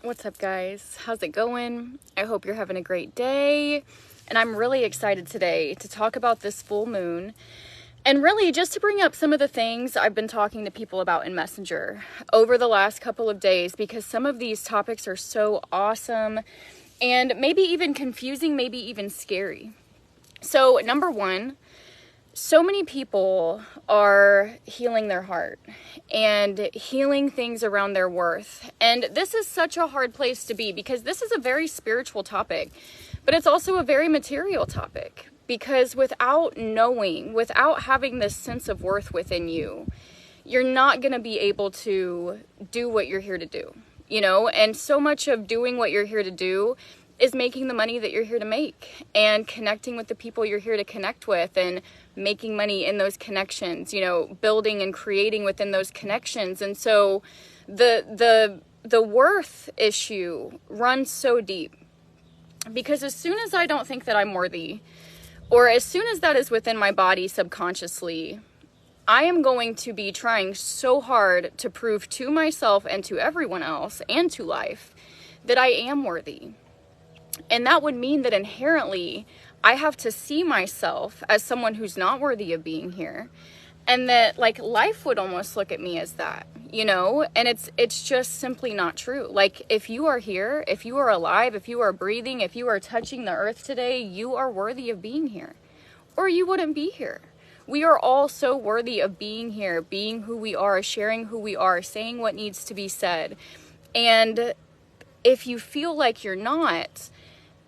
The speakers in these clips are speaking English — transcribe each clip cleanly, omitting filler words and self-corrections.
What's up, guys? How's it going? I hope you're having a great day. And I'm really excited today to talk about this full moon and really just to bring up some of the things I've been talking to people about in Messenger over the last couple of days, because some of these topics are so awesome and maybe even confusing, maybe even scary. So, number one, so many people are healing their heart and healing things around their worth. And this is such a hard place to be because this is a very spiritual topic, but it's also a very material topic, because without knowing, without having this sense of worth within you, you're not going to be able to do what you're here to do, you know? And so much of doing what you're here to do is making the money that you're here to make and connecting with the people you're here to connect with and making money in those connections, you know, building and creating within those connections. And so the worth issue runs so deep, because as soon as I don't think that I'm worthy, or as soon as that is within my body subconsciously, I am going to be trying so hard to prove to myself and to everyone else and to life that I am worthy. And that would mean that inherently I have to see myself as someone who's not worthy of being here. And that, like, life would almost look at me as that, you know? And it's just simply not true. Like, if you are here, if you are alive, if you are breathing, if you are touching the earth today, you are worthy of being here, or you wouldn't be here. We are all so worthy of being here, being who we are, sharing who we are, saying what needs to be said. And if you feel like you're not,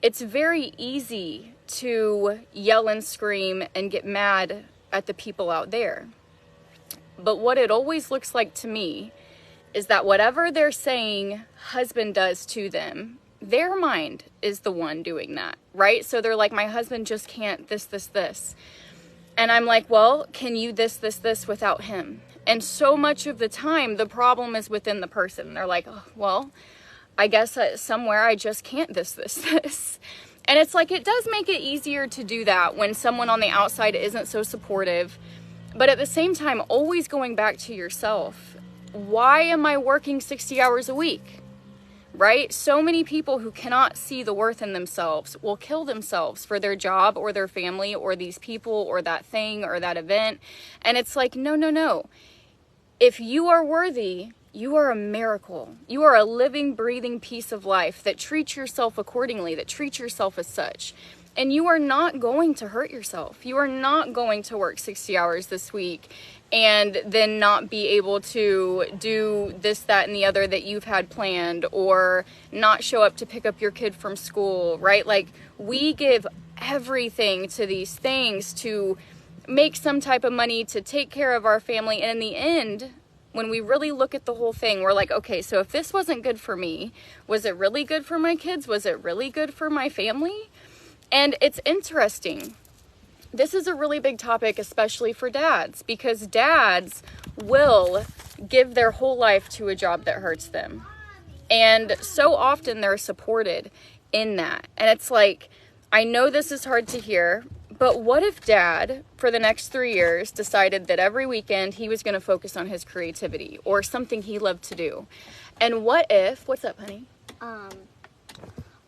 it's very easy to yell and scream and get mad at the people out there. But what it always looks like to me is that whatever they're saying husband does to them, their mind is the one doing that, right? So they're like, my husband just can't this. And I'm like, well, can you this without him? And so much of the time, the problem is within the person. They're like, oh, well, I guess somewhere I just can't this. And it's like, it does make it easier to do that when someone on the outside isn't so supportive. But at the same time, always going back to yourself. Why am I working 60 hours a week? Right? So many people who cannot see the worth in themselves will kill themselves for their job or their family or these people or that thing or that event. And it's like, no. If you are worthy, you are a miracle. You are a living, breathing piece of life that treats yourself accordingly, that treats yourself as such. And you are not going to hurt yourself. You are not going to work 60 hours this week and then not be able to do this, that, and the other that you've had planned, or not show up to pick up your kid from school, right? Like, we give everything to these things to make some type of money, to take care of our family. And in the end, when we really look at the whole thing, we're like, okay, so if this wasn't good for me, was it really good for my kids? Was it really good for my family? And it's interesting. This is a really big topic, especially for dads, because dads will give their whole life to a job that hurts them. And so often they're supported in that. And it's like, I know this is hard to hear, but what if dad, for the next 3 years, decided that every weekend he was going to focus on his creativity or something he loved to do? And what if, what's up, honey?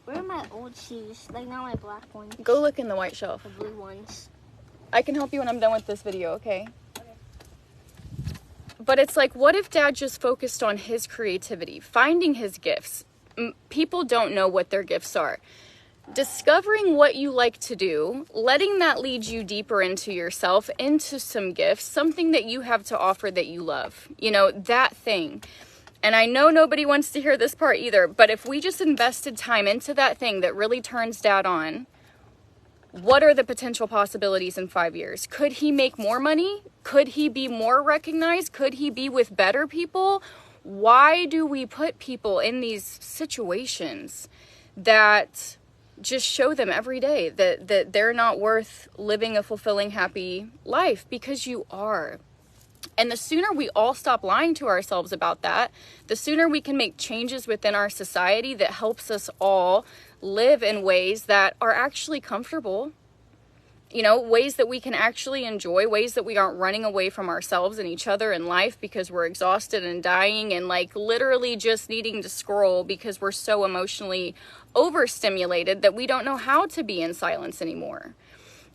Where are my old shoes? Like, not my black ones. Go look in the white shelf. The blue ones. I can help you when I'm done with this video, okay? But it's like, what if dad just focused on his creativity, finding his gifts? People don't know what their gifts are. Discovering what you like to do, letting that lead you deeper into yourself, into some gifts, something that you have to offer that you love, you know, that thing. And I know nobody wants to hear this part either, but if we just invested time into that thing that really turns dad on, what are the potential possibilities in 5 years? Could he make more money? Could he be more recognized? Could he be with better people? Why do we put people in these situations that just show them every day that they're not worth living a fulfilling, happy life? Because you are. And the sooner we all stop lying to ourselves about that, the sooner we can make changes within our society that helps us all live in ways that are actually comfortable You know, ways that we can actually enjoy, ways that we aren't running away from ourselves and each other in life because we're exhausted and dying and like literally just needing to scroll because we're so emotionally overstimulated that we don't know how to be in silence anymore.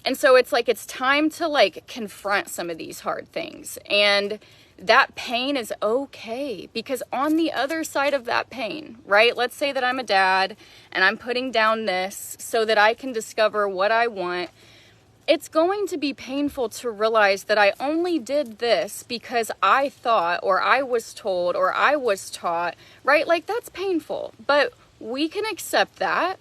And so it's like, it's time to like confront some of these hard things. And that pain is okay, because on the other side of that pain, right? Let's say that I'm a dad and I'm putting down this so that I can discover what I want. It's going to be painful to realize that I only did this because I thought, or I was told, or I was taught, right? Like, that's painful, but we can accept that.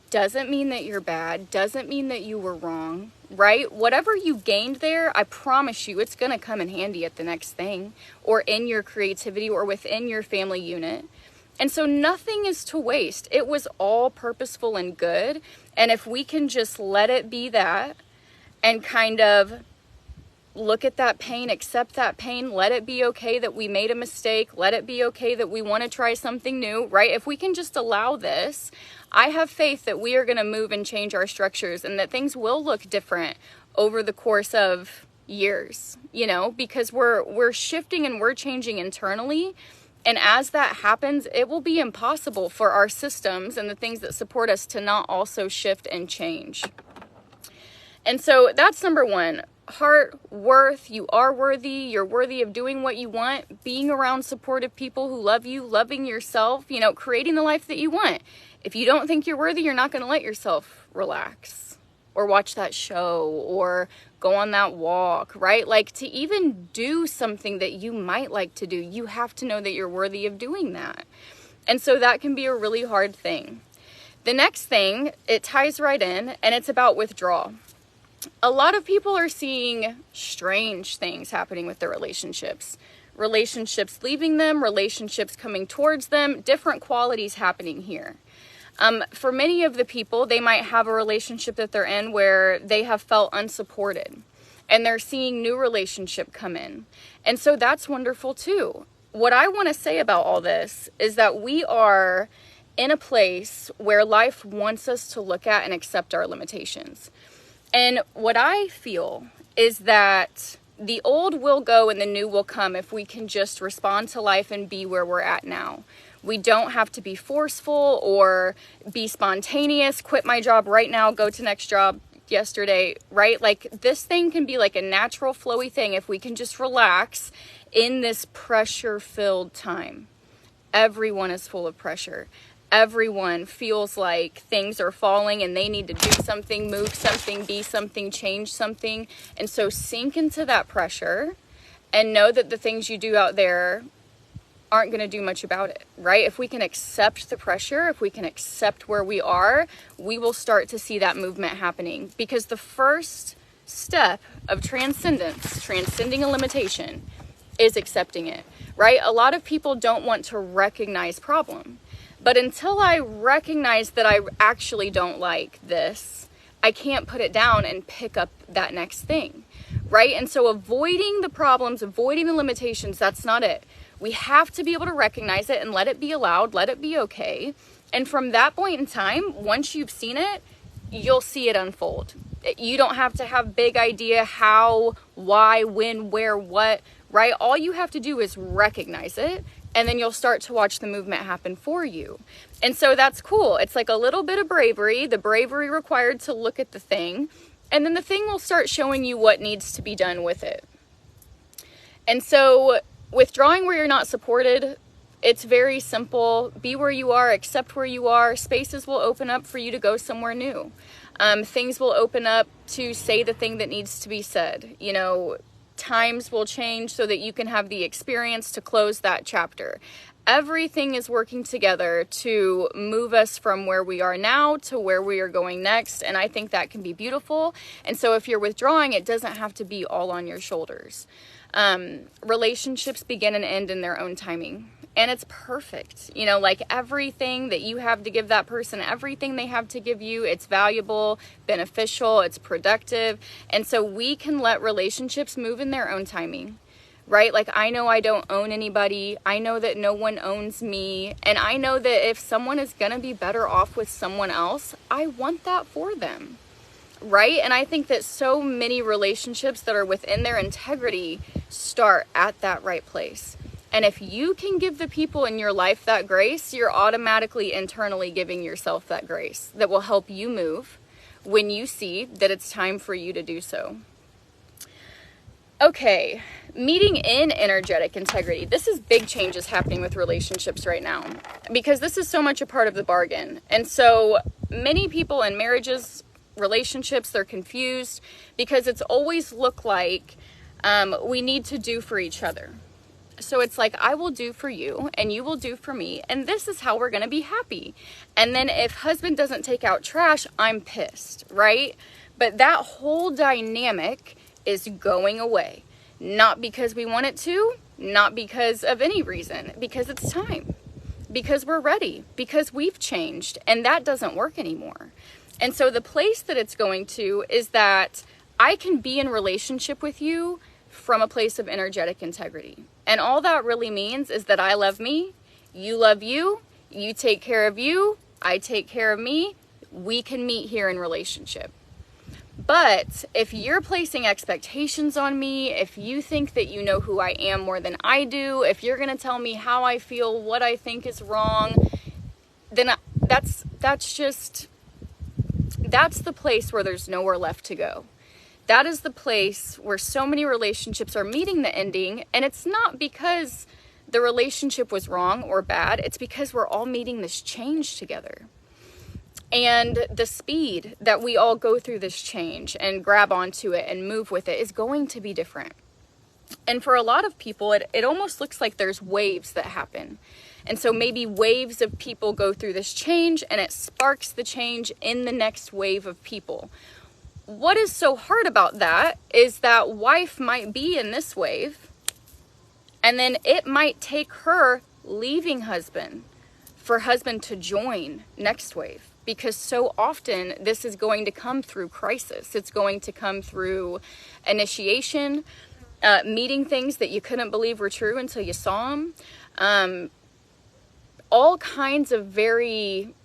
Doesn't mean that you're bad. Doesn't mean that you were wrong, right? Whatever you gained there, I promise you, it's going to come in handy at the next thing, or in your creativity, or within your family unit. And so nothing is to waste. It was all purposeful and good. And if we can just let it be that, and kind of look at that pain, accept that pain, let it be okay that we made a mistake, let it be okay that we want to try something new, right? If we can just allow this, I have faith that we are going to move and change our structures, and that things will look different over the course of years, you know, because we're shifting and we're changing internally. And as that happens, it will be impossible for our systems and the things that support us to not also shift and change. And so that's number one. Heart, worth, you are worthy, you're worthy of doing what you want, being around supportive people who love you, loving yourself, you know, creating the life that you want. If you don't think you're worthy, you're not going to let yourself relax or watch that show or go on that walk, right? Like, to even do something that you might like to do, you have to know that you're worthy of doing that. And so that can be a really hard thing. The next thing, it ties right in, and it's about withdrawal. A lot of people are seeing strange things happening with their relationships. Relationships leaving them, relationships coming towards them, different qualities happening here. For many of the people, they might have a relationship that they're in where they have felt unsupported, and they're seeing new relationship come in. And so that's wonderful too. What I want to say about all this is that we are in a place where life wants us to look at and accept our limitations. And what I feel is that the old will go and the new will come if we can just respond to life and be where we're at now. We don't have to be forceful or be spontaneous, quit my job right now, go to next job yesterday, right? Like, this thing can be like a natural flowy thing if we can just relax in this pressure-filled time. Everyone is full of pressure. Everyone feels like things are falling and they need to do something, move something, be something, change something. And so sink into that pressure and know that the things you do out there aren't going to do much about it, right? If we can accept the pressure, if we can accept where we are, we will start to see that movement happening. Because the first step of transcendence, transcending a limitation, is accepting it, right? A lot of people don't want to recognize problem. But until I recognize that I actually don't like this, I can't put it down and pick up that next thing, right? And so avoiding the problems, avoiding the limitations, that's not it. We have to be able to recognize it and let it be allowed, let it be okay. And from that point in time, once you've seen it, you'll see it unfold. You don't have to have big idea how, why, when, where, what, right? All you have to do is recognize it, and then you'll start to watch the movement happen for you. And so that's cool. It's like a little bit of bravery, the bravery required to look at the thing, and then the thing will start showing you what needs to be done with it. And so withdrawing where you're not supported, it's very simple. Be where you are, accept where you are. Spaces will open up for you to go somewhere new. Things will open up to say the thing that needs to be said. You know, times will change so that you can have the experience to close that chapter. Everything is working together to move us from where we are now to where we are going next. And I think that can be beautiful. And so if you're withdrawing, it doesn't have to be all on your shoulders. Relationships begin and end in their own timing. And it's perfect. You know, like everything that you have to give that person, everything they have to give you, it's valuable, beneficial, it's productive. And so we can let relationships move in their own timing, right? Like, I know I don't own anybody. I know that no one owns me. And I know that if someone is going to be better off with someone else, I want that for them. right? And I think that so many relationships that are within their integrity start at that right place. And if you can give the people in your life that grace, you're automatically internally giving yourself that grace that will help you move when you see that it's time for you to do so. Okay, meeting in energetic integrity. This is big changes happening with relationships right now because this is so much a part of the bargain. And so many people in marriages, relationships, they're confused because it's always looked like we need to do for each other. So it's like, I will do for you and you will do for me, and this is how we're going to be happy. And then if husband doesn't take out trash, I'm pissed, right? But that whole dynamic is going away. Not because we want it to, not because of any reason, because it's time. Because we're ready, because we've changed, and that doesn't work anymore. And so the place that it's going to is that I can be in relationship with you from a place of energetic integrity. And all that really means is that I love me, you love you, you take care of you, I take care of me, we can meet here in relationship. But if you're placing expectations on me, if you think that you know who I am more than I do, if you're going to tell me how I feel, what I think is wrong, then that's the place where there's nowhere left to go. That is the place where so many relationships are meeting the ending, and it's not because the relationship was wrong or bad, it's because we're all meeting this change together. And the speed that we all go through this change and grab onto it and move with it is going to be different. And for a lot of people, it almost looks like there's waves that happen. And so maybe waves of people go through this change and it sparks the change in the next wave of people. What is so hard about that is that wife might be in this wave, and then it might take her leaving husband for husband to join next wave. Because so often this is going to come through crisis. It's going to come through initiation, meeting things that you couldn't believe were true until you saw them. All kinds of very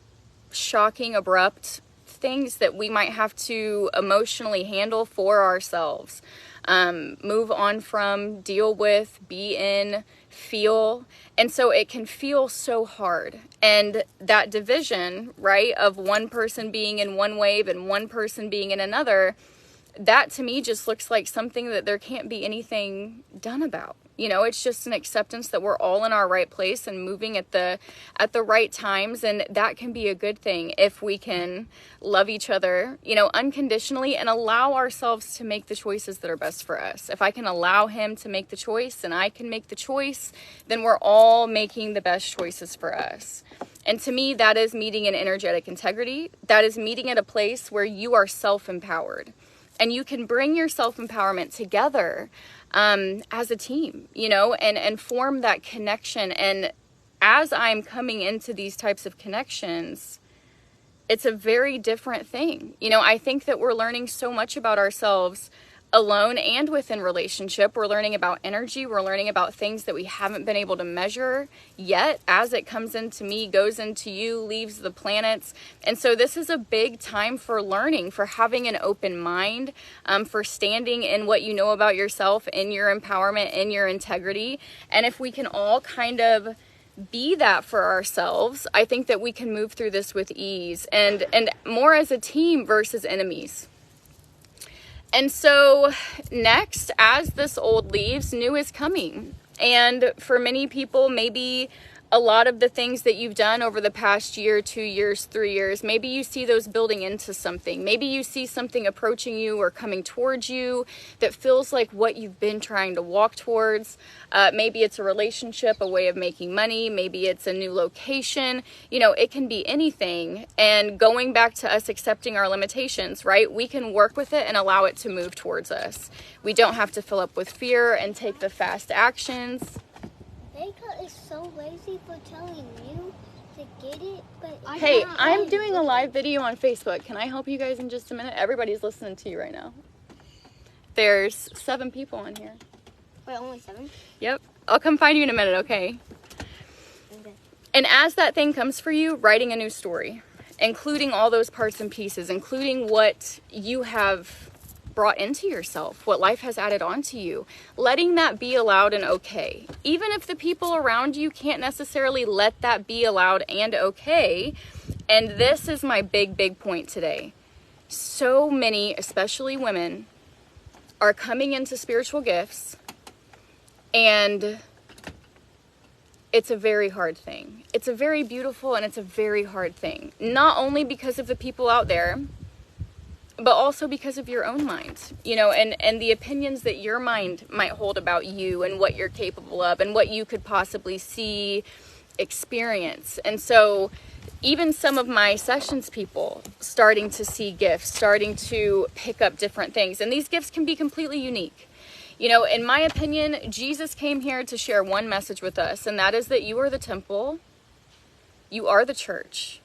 shocking, abrupt things that we might have to emotionally handle for ourselves. Move on from, deal with, be in, feel. And so it can feel so hard. And that division, right, of one person being in one wave and one person being in another, that to me just looks like something that there can't be anything done about. You know, it's just an acceptance that we're all in our right place and moving at the right times. And that can be a good thing if we can love each other, you know, unconditionally and allow ourselves to make the choices that are best for us. If I can allow him to make the choice and I can make the choice, then we're all making the best choices for us. And to me, that is meeting in energetic integrity. That is meeting at a place where you are self-empowered. And you can bring your self-empowerment together as a team, you know, and form that connection. And as I'm coming into these types of connections, it's a very different thing. You know, I think that we're learning so much about ourselves alone and within relationship. We're learning about energy. We're learning about things that we haven't been able to measure yet as it comes into me, goes into you, leaves the planets. And so this is a big time for learning, for having an open mind, for standing in what you know about yourself, in your empowerment, in your integrity. And if we can all kind of be that for ourselves, I think that we can move through this with ease and more as a team versus enemies. And so next, as this old leaves, new is coming. And for many people, maybe a lot of the things that you've done over the past year, 2 years, 3 years, maybe you see those building into something. Maybe you see something approaching you or coming towards you that feels like what you've been trying to walk towards. Maybe it's a relationship, a way of making money. Maybe it's a new location. You know, it can be anything. And going back to us accepting our limitations, right? We can work with it and allow it to move towards us. We don't have to fill up with fear and take the fast actions. Baker is so lazy for telling you to get it, but hey, I'm doing a live video on Facebook. Can I help you guys in just a minute? Everybody's listening to you right now. There's 7 people in here. Wait, only 7? Yep. I'll come find you in a minute, okay? Okay. And as that thing comes for you, writing a new story. including all those parts and pieces, including what you have brought into yourself, what life has added onto you, letting that be allowed and okay. Even if the people around you can't necessarily let that be allowed and okay. And this is my big point today. So many, especially women, are coming into spiritual gifts, and it's a very hard thing. It's a very beautiful and it's a very hard thing. Not only because of the people out there, but also because of your own mind, you know, and the opinions that your mind might hold about you and what you're capable of and what you could possibly see, experience. And so even some of my sessions people starting to see gifts, starting to pick up different things. And these gifts can be completely unique. You know, in my opinion, Jesus came here to share one message with us, and that is that you are the temple, you are the church.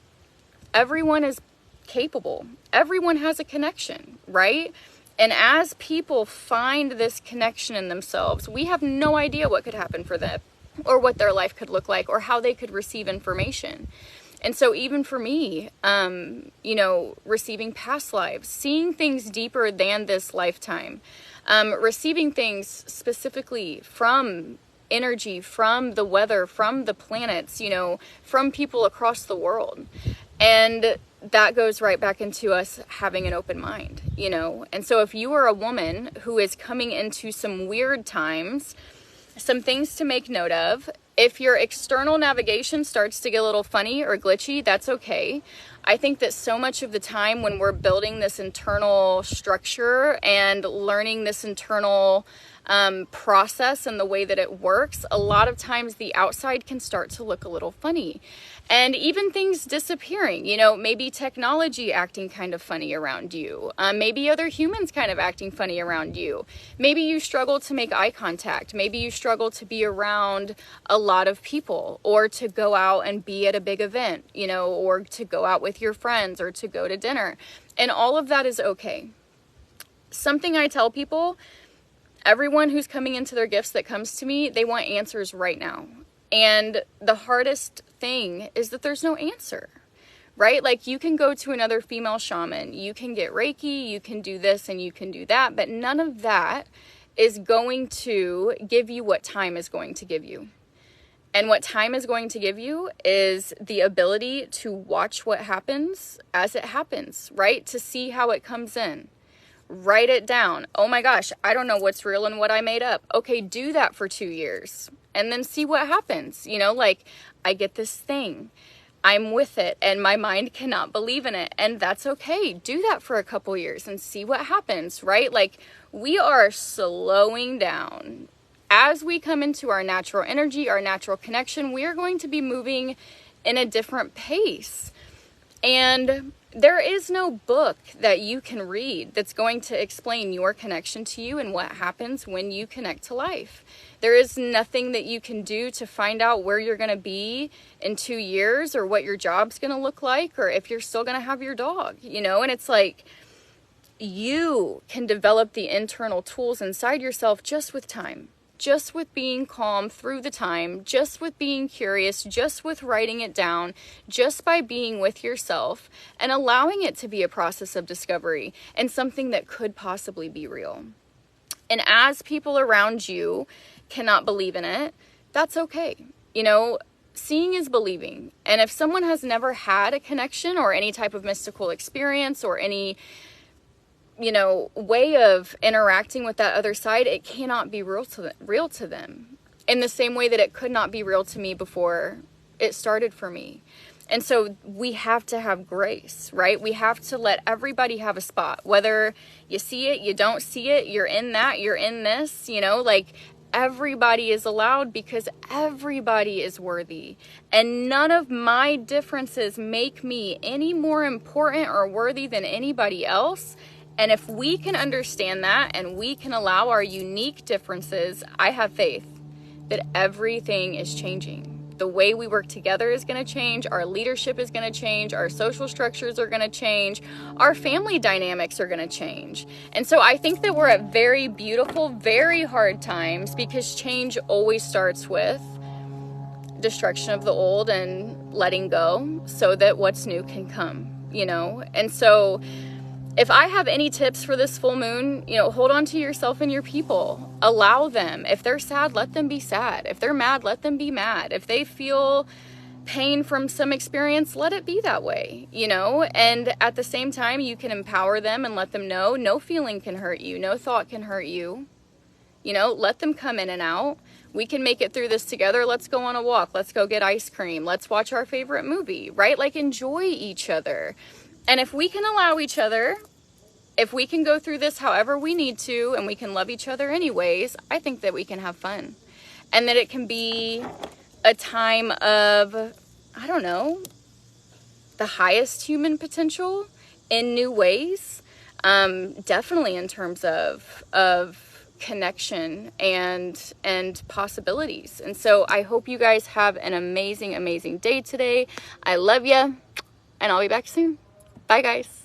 Everyone is capable. Everyone has a connection, right? And as people find this connection in themselves, we have no idea what could happen for them or what their life could look like or how they could receive information. And so even for me, you know, receiving past lives, seeing things deeper than this lifetime, receiving things specifically from energy, from the weather, from the planets, you know, from people across the world. And that goes right back into us having an open mind, you know. And so if you are a woman who is coming into some weird times, some things to make note of. If your external navigation starts to get a little funny or glitchy, that's okay. I think that so much of the time when we're building this internal structure and learning this internal process and the way that it works, a lot of times the outside can start to look a little funny. And even things disappearing, you know, maybe technology acting kind of funny around you. Maybe other humans kind of acting funny around you. Maybe you struggle to make eye contact. Maybe you struggle to be around a lot of people or to go out and be at a big event, you know, or to go out with your friends or to go to dinner. And all of that is okay. Something I tell people, everyone who's coming into their gifts that comes to me, they want answers right now. And the hardest thing is that there's no answer, right? Like you can go to another female shaman, you can get Reiki, you can do this and you can do that, but none of that is going to give you what time is going to give you. And what time is going to give you is the ability to watch what happens as it happens, right? To see how it comes in. Write it down. Oh my gosh, I don't know what's real and what I made up. Okay, do that for 2 years and then see what happens. You know, like I get this thing, I'm with it and my mind cannot believe in it. And that's okay. Do that for a couple years and see what happens, right? Like we are slowing down. As we come into our natural energy, our natural connection, we are going to be moving in a different pace. And there is no book that you can read that's going to explain your connection to you and what happens when you connect to life. There is nothing that you can do to find out where you're going to be in 2 years or what your job's going to look like or if you're still going to have your dog, you know? And it's like you can develop the internal tools inside yourself just with time. Just with being calm through the time, just with being curious, just with writing it down, just by being with yourself and allowing it to be a process of discovery and something that could possibly be real. And as people around you cannot believe in it, that's okay. You know, seeing is believing. And if someone has never had a connection or any type of mystical experience or any way of interacting with that other side, it cannot be real to them in the same way that it could not be real to me before it started for me. And so we have to have grace, right? We have to let everybody have a spot, whether you see it, you don't see it, you're in that, you're in this, like everybody is allowed because everybody is worthy. And none of my differences make me any more important or worthy than anybody else. And if we can understand that and we can allow our unique differences, I have faith that everything is changing. The way we work together is going to change. Our leadership is going to change. Our social structures are going to change. Our family dynamics are going to change. And so I think that we're at very beautiful, very hard times because change always starts with destruction of the old and letting go so that what's new can come. you know? And so if I have any tips for this full moon, you know, hold on to yourself and your people. Allow them. If they're sad, let them be sad. If they're mad, let them be mad. If they feel pain from some experience, let it be that way, you know? And at the same time, you can empower them and let them know no feeling can hurt you, no thought can hurt you. You know, let them come in and out. We can make it through this together. Let's go on a walk. Let's go get ice cream. Let's watch our favorite movie, right? Like, enjoy each other. And if we can allow each other, if we can go through this however we need to, and we can love each other anyways, I think that we can have fun. And that it can be a time of, I don't know, the highest human potential in new ways. Definitely in terms of connection and possibilities. And so I hope you guys have an amazing, amazing day today. I love you, and I'll be back soon. Bye, guys.